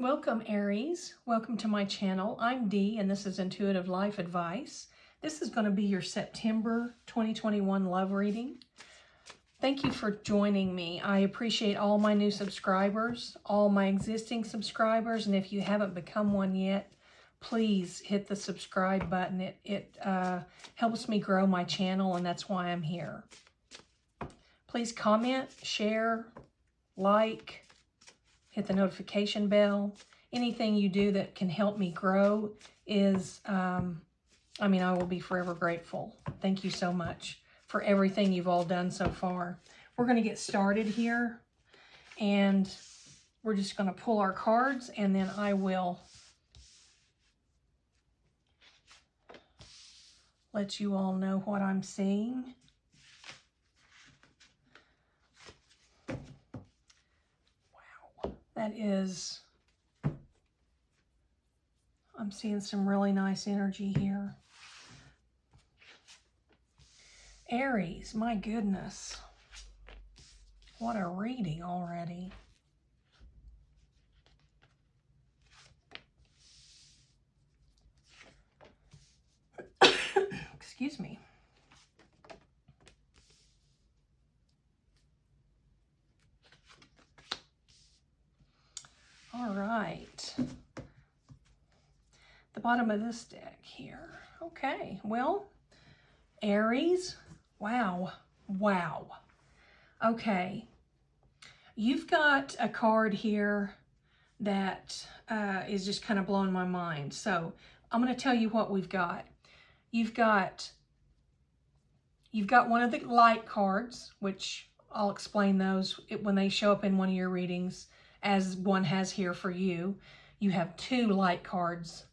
Welcome, Aries. Welcome to my channel. I'm Dee, and this is Intuitive Life Advice. This is going to be your September 2021 love reading. Thank you for joining me. I appreciate all my new subscribers, all my existing subscribers, and if you haven't become one yet, please hit the subscribe button. It helps me grow my channel, and that's why I'm here. Please comment, share, like, hit the notification bell. Anything you do that can help me grow is, I will be forever grateful. Thank you so much for everything you've all done so far. We're going to get started here, and we're just going to pull our cards, and then I will let you all know what I'm seeing. That is, I'm seeing some really nice energy here. Aries, my goodness. What a reading already. Excuse me. All right, the bottom of this deck here. Okay, well, Aries, wow. Okay, you've got a card here that is just kind of blowing my mind. So I'm going to tell you what we've got. You've got one of the light cards, which I'll explain those when they show up in one of your readings, as one has here for you. You have two light cards,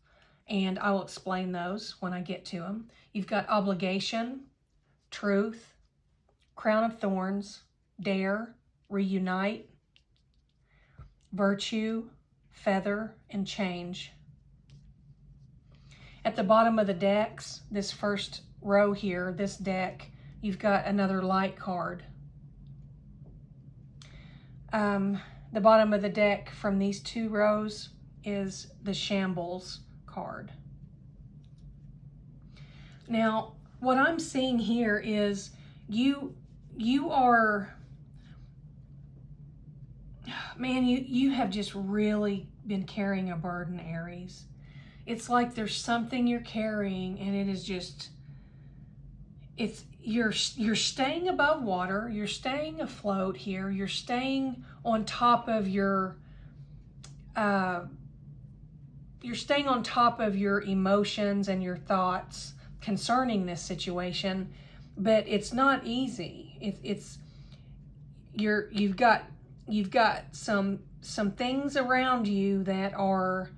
and I will explain those when I get to them. You've got obligation, truth, crown of thorns, dare, reunite, virtue, feather, and change. At the bottom of the decks, this first row here, this deck, you've got another light card. The bottom of the deck from these two rows is the shambles card. Now, what I'm seeing here is you are, man, you have just really been carrying a burden, Aries. It's like there's something you're carrying, and it is just, you're staying above water, you're staying afloat here, you're staying on top of your emotions and your thoughts concerning this situation, but it's not easy. You've got some things around you that are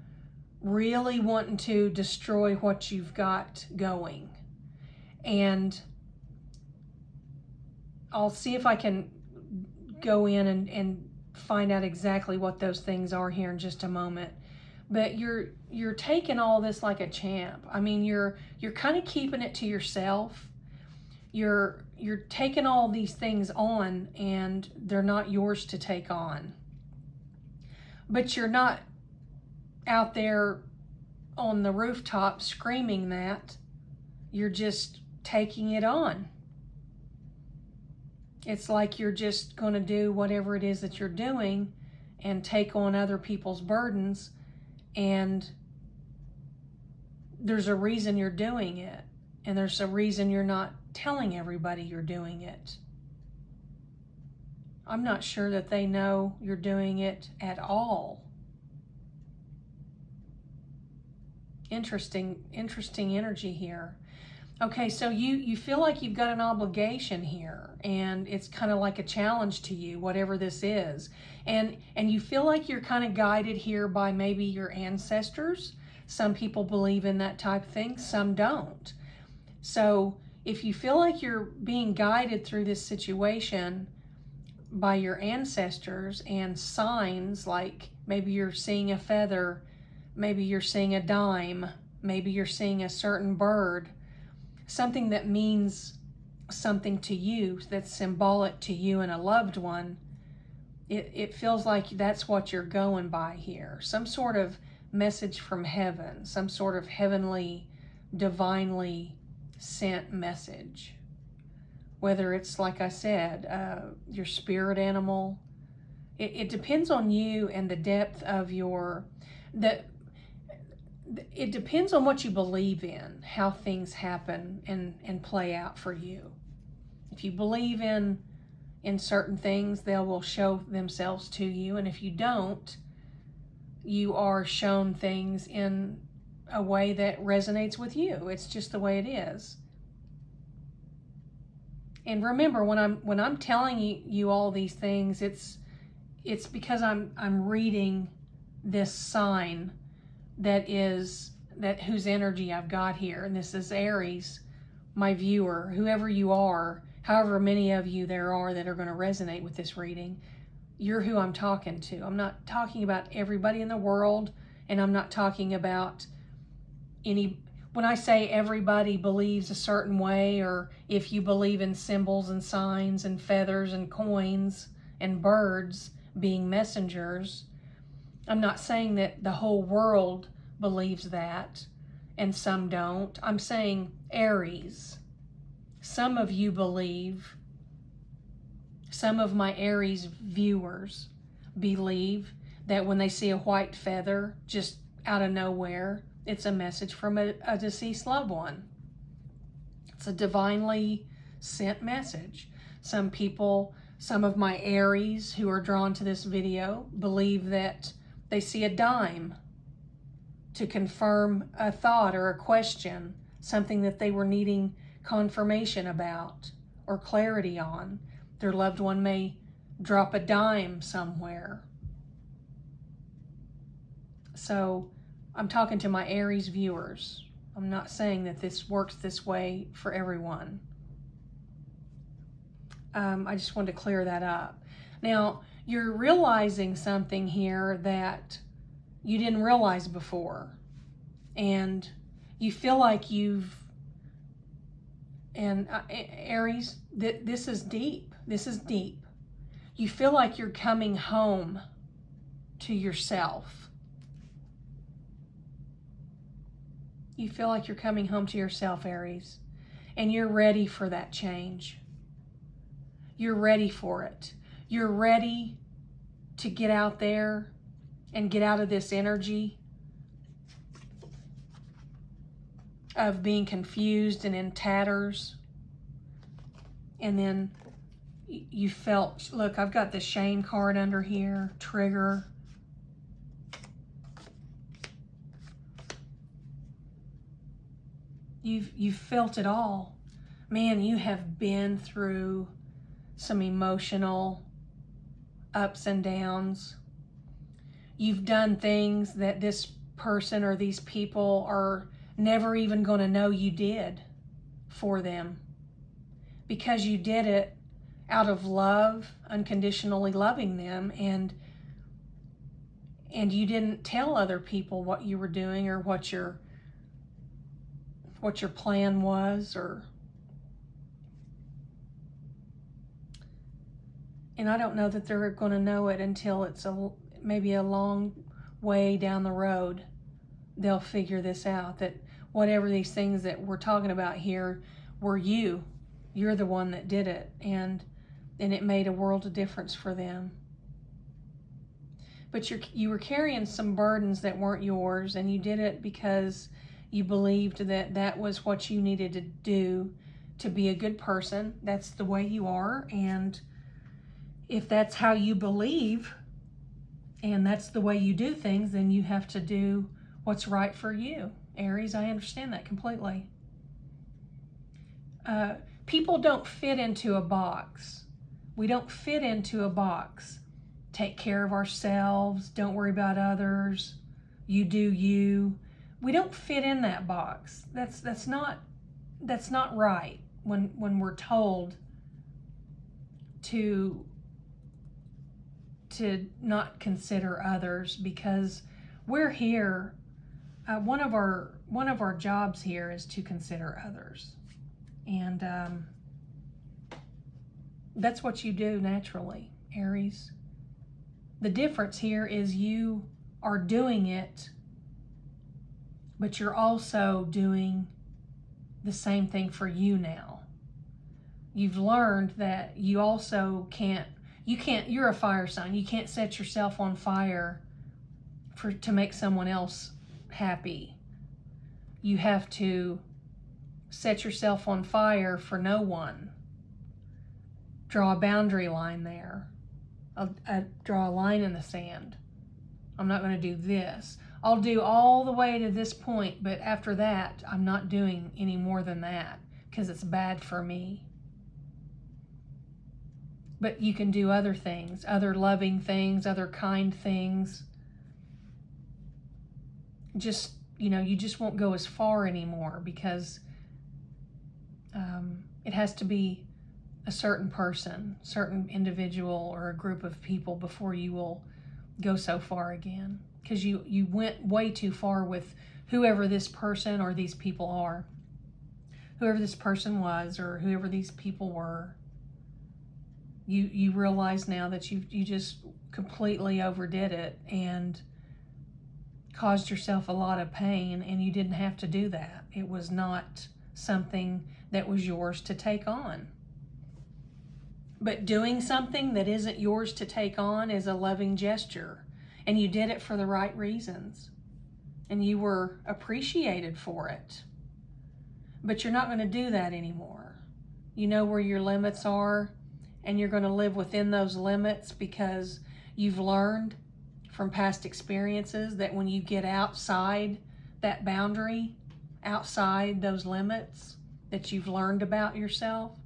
really wanting to destroy what you've got going. And I'll see if I can go in and find out exactly what those things are here in just a moment. But you're taking all this like a champ. I mean, you're kind of keeping it to yourself. You're taking all these things on, and they're not yours to take on. But you're not out there on the rooftop screaming that. You're just taking it on. It's like you're just going to do whatever it is that you're doing and take on other people's burdens, and there's a reason you're doing it, and there's a reason you're not telling everybody you're doing it. I'm not sure that they know you're doing it at all. Interesting energy here. Okay, so you feel like you've got an obligation here, and it's kind of like a challenge to you, whatever this is. And you feel like you're kind of guided here by maybe your ancestors. Some people believe in that type of thing, some don't. So if you feel like you're being guided through this situation by your ancestors and signs, like maybe you're seeing a feather, maybe you're seeing a dime, maybe you're seeing a certain bird, something that means something to you, that's symbolic to you and a loved one, It feels like that's what you're going by here. Some sort of message from heaven, some sort of heavenly, divinely sent message. Whether it's, like I said, your spirit animal. It depends on you and the depth of it depends on what you believe in, how things happen and play out for you. If you believe in certain things, they will show themselves to you. And if you don't, you are shown things in a way that resonates with you. It's just the way it is. And remember, when I'm telling you all these things, it's because I'm reading this sign whose energy I've got here. And this is Aries, my viewer, whoever you are, however many of you there are that are going to resonate with this reading. You're who I'm talking to. I'm not talking about everybody in the world, and I'm not talking about when I say everybody believes a certain way, or if you believe in symbols and signs and feathers and coins and birds being messengers, I'm not saying that the whole world believes that and some don't. I'm saying Aries. Some of you believe, some of my Aries viewers believe that when they see a white feather just out of nowhere, it's a message from a deceased loved one. It's a divinely sent message. Some of my Aries who are drawn to this video believe that they see a dime to confirm a thought or a question, something that they were needing confirmation about or clarity on. Their loved one may drop a dime somewhere. So I'm talking to my Aries viewers. I'm not saying that this works this way for everyone. I just wanted to clear that up. Now, you're realizing something here that you didn't realize before. And you feel like Aries, this is deep. This is deep. You feel like you're coming home to yourself. You feel like you're coming home to yourself, Aries. And you're ready for that change. You're ready for it. You're ready to get out there and get out of this energy of being confused and in tatters. And then you felt, look, I've got the shame card under here, trigger. You've felt it all. Man, you have been through some emotional ups and downs. You've done things that this person or these people are never even going to know you did for them, because you did it out of love, unconditionally loving them, and you didn't tell other people what you were doing or what your plan was, and I don't know that they're going to know it until it's maybe a long way down the road. They'll figure this out, that whatever these things that we're talking about here were you're the one that did it, and it made a world of difference for them. But you were carrying some burdens that weren't yours, and you did it because you believed that was what you needed to do to be a good person. That's the way you are, and if that's how you believe and that's the way you do things, then you have to do what's right for you. Aries, I understand that completely. People don't fit into a box. We don't fit into a box. Take care of ourselves, don't worry about others, you do you. We don't fit in that box. That's not right when we're told to not consider others, because we're here. One of our jobs here is to consider others, and that's what you do naturally, Aries. The difference here is you are doing it, but you're also doing the same thing for you now. You've learned that you also you're a fire sign. You can't set yourself on fire to make someone else happy. You have to set yourself on fire for no one. Draw a boundary line there. Draw a line in the sand. I'm not going to do this. I'll do all the way to this point, but after that, I'm not doing any more than that because it's bad for me. But you can do other things, other loving things, other kind things. Just, you just won't go as far anymore because it has to be a certain person, certain individual, or a group of people before you will go so far again. Because you went way too far with whoever this person or these people are. Whoever this person was or whoever these people were. You realize now that you just completely overdid it and caused yourself a lot of pain, and you didn't have to do that. It was not something that was yours to take on. But doing something that isn't yours to take on is a loving gesture, and you did it for the right reasons, and you were appreciated for it. But you're not going to do that anymore. You know where your limits are, and you're going to live within those limits because you've learned from past experiences that when you get outside that boundary, outside those limits that you've learned about yourself,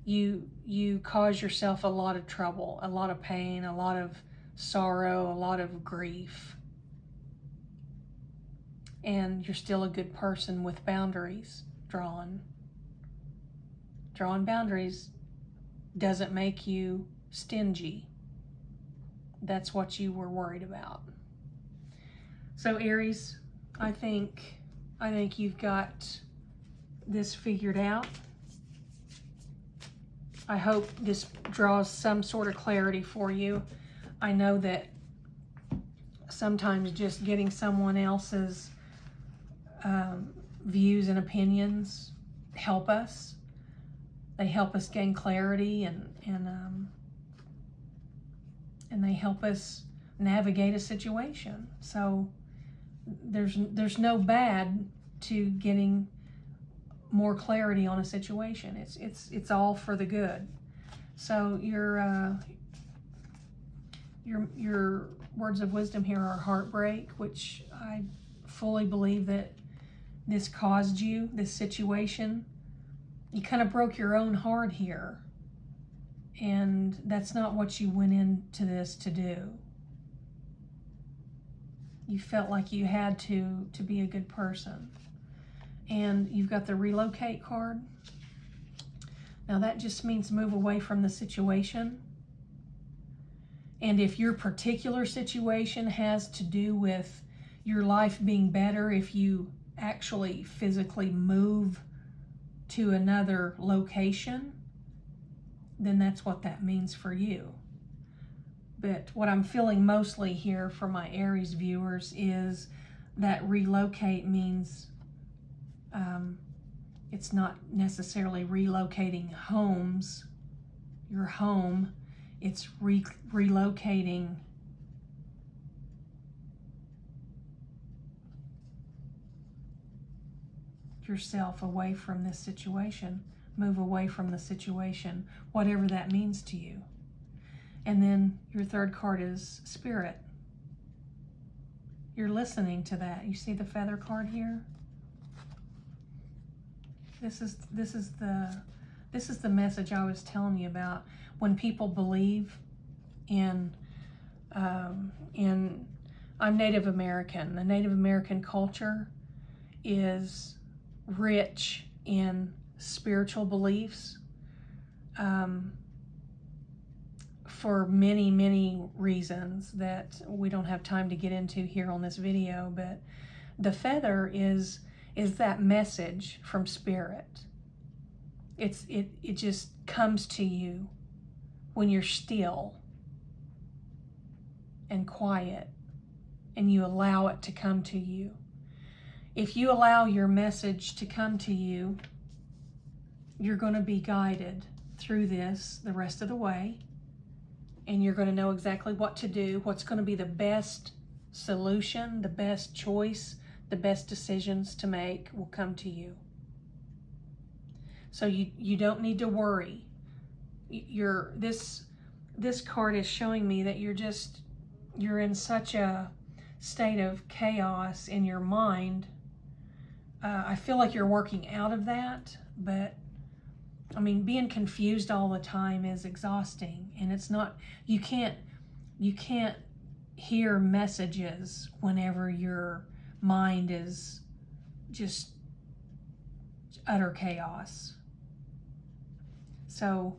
you cause yourself a lot of trouble, a lot of pain, a lot of sorrow, a lot of grief. And you're still a good person with boundaries drawn. Drawing boundaries doesn't make you stingy. That's what you were worried about. So Aries, I think you've got this figured out. I hope this draws some sort of clarity for you. I know that sometimes just getting someone else's views and opinions help us. They help us gain clarity and they help us navigate a situation. So there's no bad to getting more clarity on a situation. It's all for the good. So your words of wisdom here are heartbreak, which I fully believe that this caused you, this situation. You kind of broke your own heart here. And that's not what you went into this to do. You felt like you had to be a good person. And you've got the relocate card. Now that just means move away from the situation. And if your particular situation has to do with your life being better, if you actually physically move to another location, then that's what that means for you. But what I'm feeling mostly here for my Aries viewers is that relocate means it's not necessarily relocating homes, your home. It's relocating yourself away from this situation. Move away from the situation, whatever that means to you. And then your third card is Spirit. You're listening to that. You see the feather card here? This is the message I was telling you about. When people believe in I'm Native American. The Native American culture is rich in spiritual beliefs for many, many reasons that we don't have time to get into here on this video. But the feather is that message from Spirit. It just comes to you when you're still. and quiet, and you allow it to come to you. If you allow your message to come to you, you're going to be guided through this the rest of the way, and you're going to know exactly what to do, what's going to be the best solution, the best choice, the best decisions to make will come to you. So you don't need to worry. This card is showing me that you're in such a state of chaos in your mind. I feel like you're working out of that, but I mean, being confused all the time is exhausting, and it's not, you can't hear messages whenever your mind is just utter chaos. So,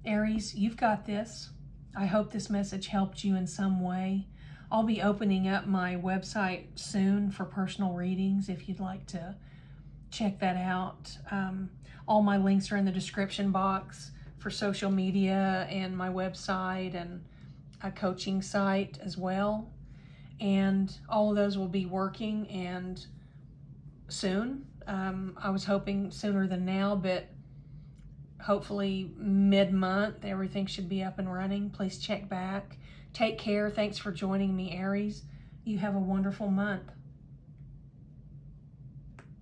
Aries, you've got this. I hope this message helped you in some way. I'll be opening up my website soon for personal readings if you'd like to check that out. All my links are in the description box for social media and my website and a coaching site as well. And all of those will be working and soon. I was hoping sooner than now, but hopefully mid-month everything should be up and running. Please check back. Take care. Thanks for joining me, Aries. You have a wonderful month.